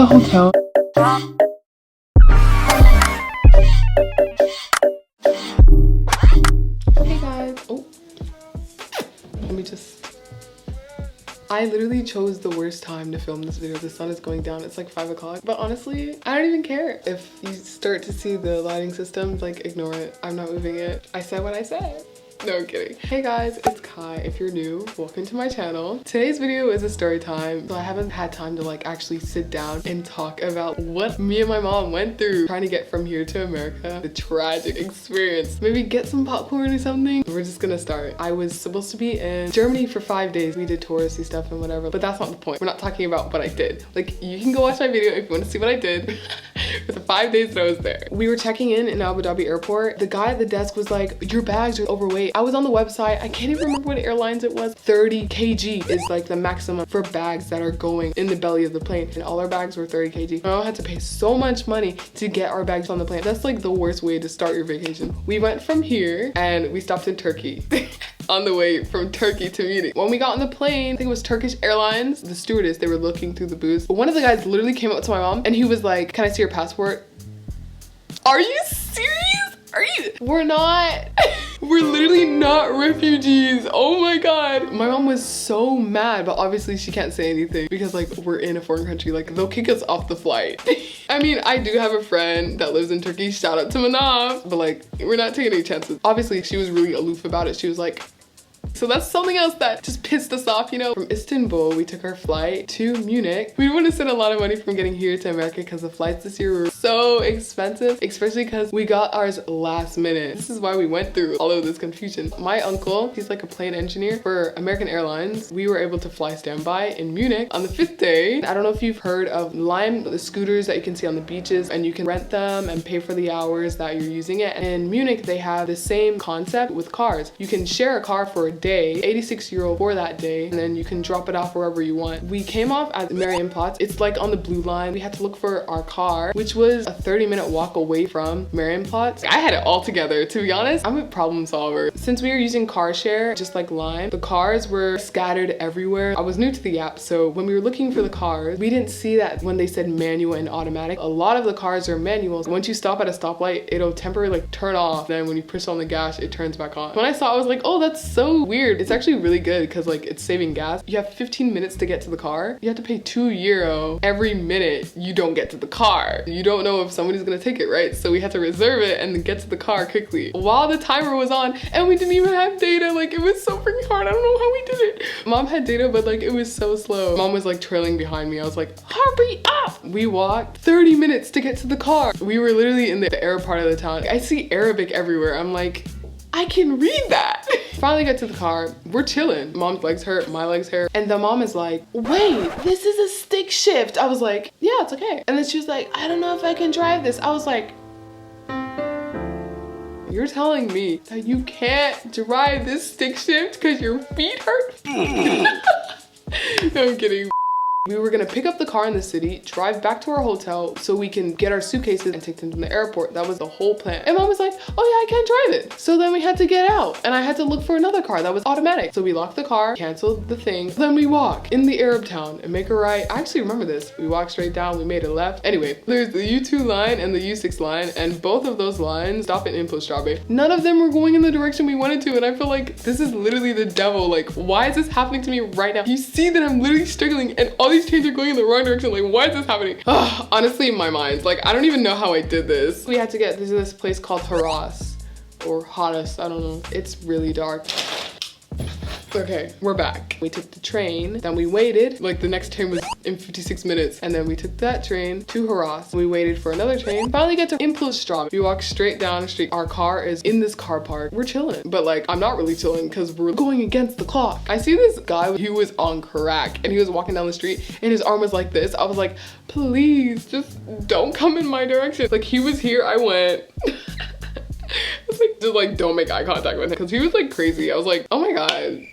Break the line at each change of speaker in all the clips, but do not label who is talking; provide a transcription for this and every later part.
the hotel. Hey guys. Oh. Let me just... I literally chose the worst time to film this video. The sun is going down. It's like 5 o'clock. But honestly, I don't even care. If you start to see the lighting system, like ignore it. I'm not moving it. I said what I said. No, I'm kidding. Hey guys, it's Kai. If you're new, welcome to my channel. Today's video is a story time. So I haven't had time to like actually sit down and talk about what me and my mom went through trying to get from here to America. The tragic experience. Maybe get some popcorn or something. We're just gonna start. I was supposed to be in Germany for 5 days. We did touristy stuff and whatever, but that's not the point. We're not talking about what I did. Like, you can go watch my video if you want to see what I did for the 5 days that I was there. We were checking in Abu Dhabi airport. The guy at the desk was like, your bags are overweight. I was on the website. I can't even remember what airlines it was. 30 kg is like the maximum for bags that are going in the belly of the plane. And all our bags were 30 kg. My mom had to pay so much money to get our bags on the plane. That's like the worst way to start your vacation. We went from here and we stopped in Turkey. On the way from Turkey to Munich. When we got on the plane, I think it was Turkish Airlines, the stewardess, they were looking through the booths. But one of the guys literally came up to my mom and he was like, can I see your passport? Are you serious? Are you? We're not. We're literally not refugees. Oh my God. My mom was so mad, but obviously she can't say anything because like we're in a foreign country. Like they'll kick us off the flight. I mean, I do have a friend that lives in Turkey. Shout out to Manaf. But like, we're not taking any chances. Obviously she was really aloof about it. She was like, so that's something else that just pissed us off, you know? From Istanbul, we took our flight to Munich. We would have spent a lot of money from getting here to America because the flights this year were so expensive, especially because we got ours last minute. This is why we went through all of this confusion. My uncle, he's like a plane engineer for American Airlines. We were able to fly standby in Munich on the 5th day. I don't know if you've heard of Lime, the scooters that you can see on the beaches, and you can rent them and pay for the hours that you're using it. And in Munich, they have the same concept with cars. You can share a car for a day, 86 euro for that day, and then you can drop it off wherever you want. We came off at Marienplatz. It's like on the blue line. We had to look for our car, which was a 30-minute walk away from Marienplatz. I had it all together. To be honest, I'm a problem solver. Since we were using car share, just like Lime, the cars were scattered everywhere. I was new to the app, so when we were looking for the cars, we didn't see that when they said manual and automatic. A lot of the cars are manuals. Once you stop at a stoplight, it'll temporarily like turn off. Then when you push on the gas, it turns back on. When I saw it, I was like, oh, that's so weird. It's actually really good because like it's saving gas. You have 15 minutes to get to the car. You have to pay 2 euro every minute you don't get to the car. You don't know if somebody's gonna take it, right? So we had to reserve it and then get to the car quickly while the timer was on, and we didn't even have data. Like, it was so freaking hard. I don't know how we did it. Mom had data, but like it was so slow. Mom was like trailing behind me. I was like, hurry up. We walked 30 minutes to get to the car. We were literally in the Arab part of the town. I see Arabic everywhere. I'm like, I can read that. Finally get to the car, we're chilling. Mom's legs hurt, my legs hurt. And the mom is like, wait, this is a stick shift. I was like, yeah, it's okay. And then she was like, I don't know if I can drive this. I was like, you're telling me that you can't drive this stick shift because your feet hurt? No, I'm kidding. We were gonna pick up the car in the city, drive back to our hotel so we can get our suitcases and take them to the airport. That was the whole plan. And Mom was like, oh yeah, I can't drive it. So then we had to get out and I had to look for another car that was automatic. So we locked the car, canceled the thing. Then we walk in the Arab town and make a right. I actually remember this. We walked straight down, we made a left. Anyway, there's the U2 line and the U6 line, and both of those lines stop at Incompetence. None of them were going in the direction we wanted to, and I feel like this is literally the devil. Like, why is this happening to me right now? You see that I'm literally struggling and all these trains are going in the wrong direction. Like, why is this happening? Ugh, honestly, in my mind, like, I don't even know how I did this. We had to get to this place called Haras or Haras, I don't know. It's really dark. Okay, we're back. We took the train, then we waited. Like, the next train was in 56 minutes. And then we took that train to Haras. We waited for another train. Finally get to Incompetence. We walk straight down the street. Our car is in this car park. We're chilling. But like, I'm not really chilling because we're going against the clock. I see this guy, he was on crack and he was walking down the street and his arm was like this. I was like, please, just don't come in my direction. Like, he was here, I went. It's like, just like, don't make eye contact with him because he was like crazy. I was like, oh my God.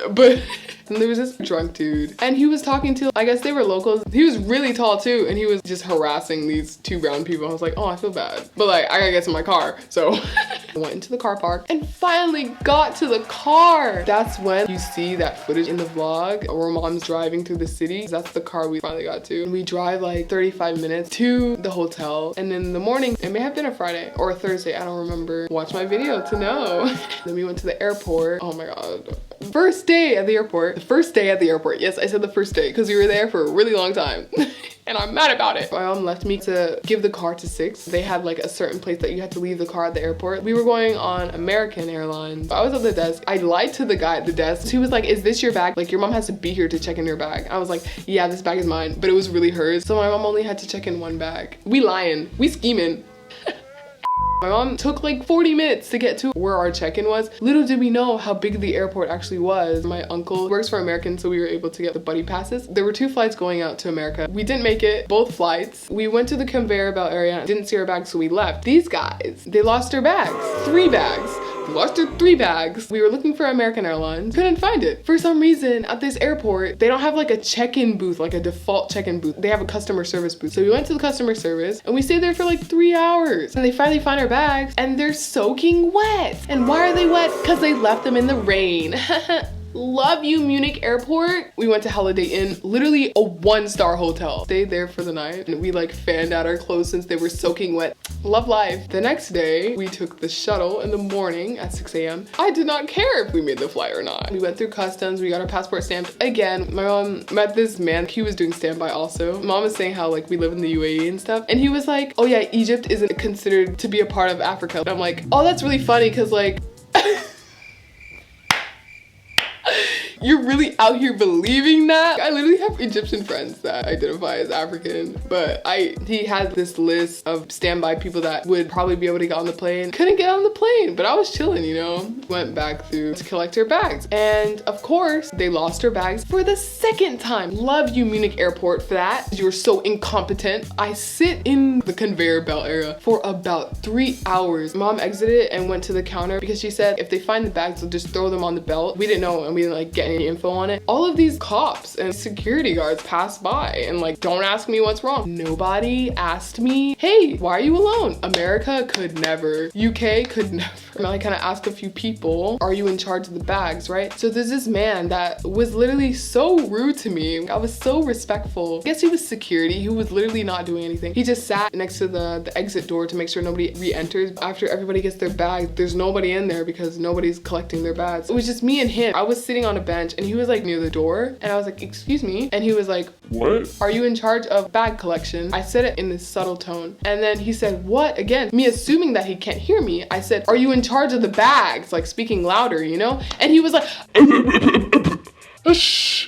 But And there was this drunk dude and he was talking to, I guess they were locals. He was really tall too and he was just harassing these two brown people. I was like, oh, I feel bad. But like, I gotta get to my car. So I went into the car park and finally got to the car. That's when you see that footage in the vlog where mom's driving through the city. That's the car we finally got to. And we drive like 35 minutes to the hotel. And in the morning, it may have been a Friday or a Thursday, I don't remember. Watch my video to know. Then we went to the airport. Oh my God. First day at the airport. The first day at the airport. Yes, I said the first day because we were there for a really long time. And I'm mad about it. My mom left me to give the car to Six. They had like a certain place that you had to leave the car at the airport. We were going on American Airlines. I was at the desk. I lied to the guy at the desk. He was like, is this your bag? Like, your mom has to be here to check in your bag. I was like, yeah, this bag is mine. But it was really hers. So my mom only had to check in one bag. We lying. We scheming. My mom took like 40 minutes to get to where our check-in was. Little did we know how big the airport actually was. My uncle works for American, so we were able to get the buddy passes. There were 2 flights going out to America. We didn't make it, both flights. We went to the conveyor belt area, didn't see our bags, so we left. These guys, they lost their bags. 3 bags. Lost their 3 bags. We were looking for American Airlines, couldn't find it. For some reason, at this airport, they don't have like a check-in booth, like a default check-in booth. They have a customer service booth. So we went to the customer service and we stayed there for like 3 hours. And they finally find our bags and they're soaking wet. And why are they wet? Because they left them in the rain. Love you, Munich airport. We went to Holiday Inn, literally a 1-star hotel. Stayed there for the night and we like fanned out our clothes since they were soaking wet. Love life. The next day, we took the shuttle in the morning at 6 a.m. I did not care if we made the flight or not. We went through customs, we got our passport stamped. Again, my mom met this man, he was doing standby also. Mom was saying how like we live in the UAE and stuff. And he was like, oh yeah, Egypt isn't considered to be a part of Africa. And I'm like, oh, that's really funny because like, you're really out here believing that? I literally have Egyptian friends that identify as African, but he had this list of standby people that would probably be able to get on the plane. Couldn't get on the plane, but I was chilling, you know? Went back through to collect her bags. And of course, they lost her bags for the 2nd time. Love you, Munich airport, for that. You're so incompetent. I sit in the conveyor belt area for about 3 hours. Mom exited and went to the counter because she said if they find the bags, they'll just throw them on the belt. We didn't know and we didn't like get any info on it. All of these cops and security guards passed by and like, don't ask me what's wrong. Nobody asked me, hey, why are you alone? America could never. UK could never. I kind of asked a few people, are you in charge of the bags, right? So there's this man that was literally so rude to me. I was so respectful. I guess he was security. He was literally not doing anything. He just sat next to the exit door to make sure nobody re-enters. After everybody gets their bags, there's nobody in there because nobody's collecting their bags. It was just me and him. I was sitting on a bench and he was like near the door and I was like, excuse me. And he was like, what? Are you in charge of bag collection? I said it in this subtle tone. And then he said, what? Again, me assuming that he can't hear me. I said, are you in charge of the bags? Like speaking louder, you know? And he was like, shh,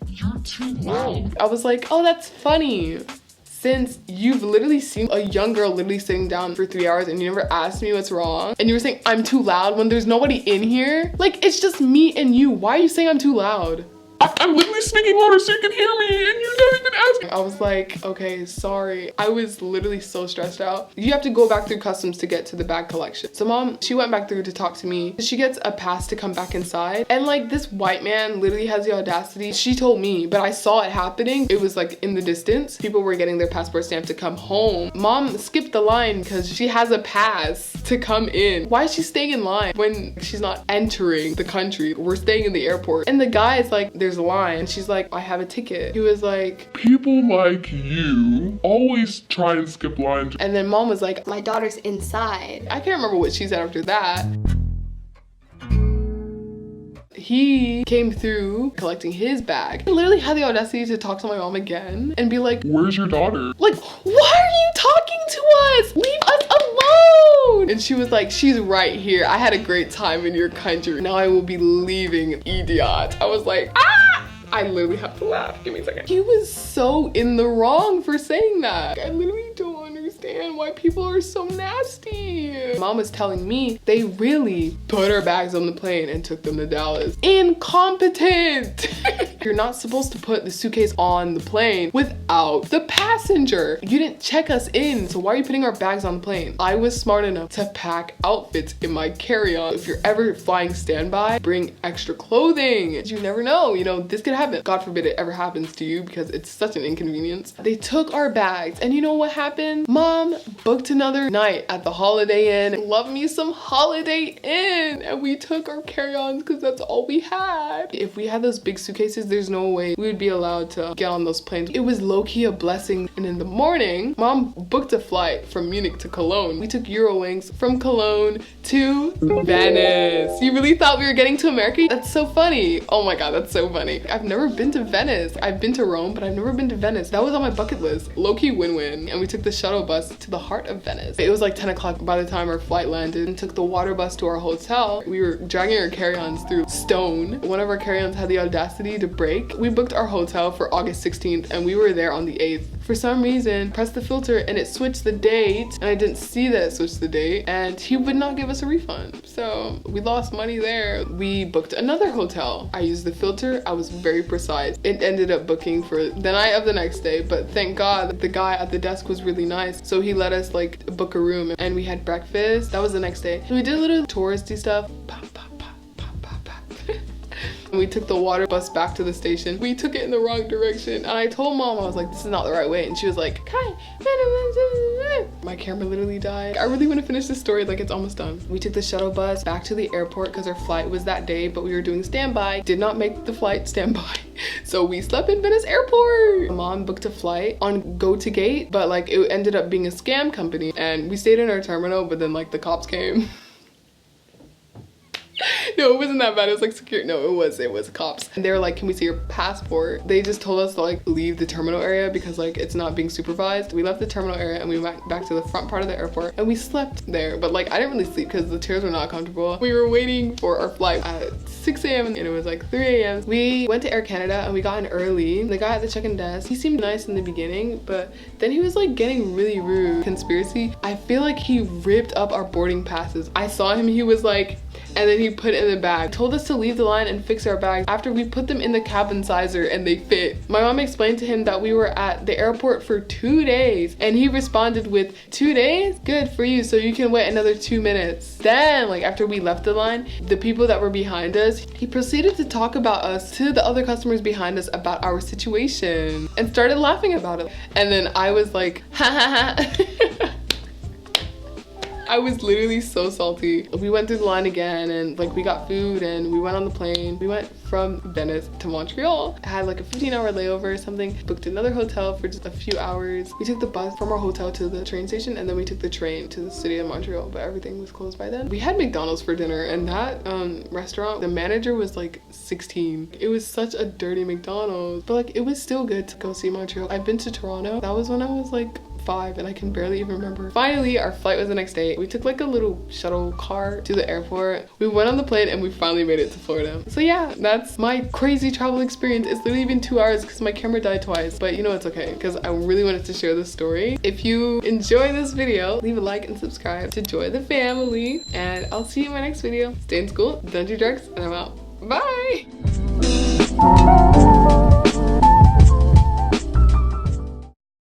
you're too loud. I was like, oh, that's funny. Since you've literally seen a young girl literally sitting down for 3 hours and you never asked me what's wrong and you were saying I'm too loud when there's nobody in here, like it's just me and you. Why are you saying I'm too loud? I'm literally speaking louder so you can hear me and you never even asked me. I was like, okay, sorry. I was literally so stressed out. You have to go back through customs to get to the bag collection. So mom, she went back through to talk to me. She gets a pass to come back inside. And like this white man literally has the audacity. She told me, but I saw it happening. It was like in the distance. People were getting their passport stamped to come home. Mom skipped the line because she has a pass to come in. Why is she staying in line when she's not entering the country? We're staying in the airport. And the guy is like, there's a line. She's like, I have a ticket. He was like, people like you always try and skip lines. And then mom was like, my daughter's inside. I can't remember what she said after that. He came through collecting his bag. I literally had the audacity to talk to my mom again and be like, where's your daughter? Like, why are you talking to us? Leave us alone. And she was like, she's right here. I had a great time in your country. Now I will be leaving, idiot. I was like, ah! I literally have to laugh. Give me a second. He was so in the wrong for saying that. I literally don't understand why people are so nasty. Mom was telling me they really put our bags on the plane and took them to Dallas. Incompetent. You're not supposed to put the suitcase on the plane without the passenger. You didn't check us in, so why are you putting our bags on the plane? I was smart enough to pack outfits in my carry-on. If you're ever flying standby, bring extra clothing. You never know, you know, this could happen. God forbid it ever happens to you because it's such an inconvenience. They took our bags, and you know what happened? Mom booked another night at the Holiday Inn. Love me some Holiday Inn. And we took our carry-ons because that's all we had. If we had those big suitcases, there's no way we would be allowed to get on those planes. It was low-key a blessing. And in the morning, Mom booked a flight from Munich to Cologne. We took Eurowings from Cologne to Venice. You really thought we were getting to America? That's so funny. Oh my God, that's so funny. I've never been to Venice. I've been to Rome, but I've never been to Venice. That was on my bucket list. Low-key win-win. And we took the shuttle bus to the heart of Venice. It was like 10 o'clock by the time our flight landed, and took the water bus to our hotel. We were dragging our carry-ons through stone. One of our carry-ons had the audacity to break. We booked our hotel for August 16th and we were there on the 8th. For some reason, pressed the filter and it switched the date, and I didn't see that it switched the date, and he would not give us a refund. So we lost money there. We booked another hotel. I used the filter. I was very precise. It ended up booking for the night of the next day, but thank God the guy at the desk was really nice. So he let us like book a room, and we had breakfast. That was the next day. So we did a little touristy stuff. We took the water bus back to the station. We took it in the wrong direction, and I told Mom, I was like, this is not the right way, and she was like, my camera literally died. I really want to finish this story, like it's almost done. We took the shuttle bus back to the airport because our flight was that day, but we were doing standby. Did not make the flight standby, so we slept in Venice airport. Mom booked a flight on Go to Gate, but like it ended up being a scam company, and we stayed in our terminal, but then like the cops came. No, it wasn't that bad. It was like secure. No, it was cops. And they were like, can we see your passport? They just told us to like leave the terminal area because like it's not being supervised. We left the terminal area and we went back to the front part of the airport, and we slept there. But like I didn't really sleep because the chairs were not comfortable. We were waiting for our flight at 6 a.m. and it was like 3 a.m. We went to Air Canada and we got in early. The guy at the check-in desk, he seemed nice in the beginning, but then he was like getting really rude. Conspiracy, I feel like he ripped up our boarding passes. I saw him, he was like, and then he put it in the bag. Told us to leave the line and fix our bags after we put them in the cabin sizer and they fit. My mom explained to him that we were at the airport for 2 days, and he responded with, 2 days? Good for you, so you can wait another 2 minutes. Then, like after we left the line, the people that were behind us, he proceeded to talk about us to the other customers behind us about our situation and started laughing about it. And then I was like, ha ha ha. I was literally so salty. We went through the line again, and like we got food and we went on the plane. We went from Venice to Montreal. I had like a 15-hour layover or something. Booked another hotel for just a few hours. We took the bus from our hotel to the train station, and then we took the train to the city of Montreal, but everything was closed by then. We had McDonald's for dinner, and that restaurant, the manager was like 16. It was such a dirty McDonald's, but like it was still good to go see Montreal. I've been to Toronto. That was when I was like 5 and I can barely even remember. Finally, our flight was the next day. We took like a little shuttle car to the airport. We went on the plane and we finally made it to Florida. So yeah, that's my crazy travel experience. It's literally been 2 hours because my camera died twice, but you know it's okay because I really wanted to share this story. If you enjoy this video, leave a like and subscribe to join the family, and I'll see you in my next video. Stay in school, don't do drugs, and I'm out. Bye!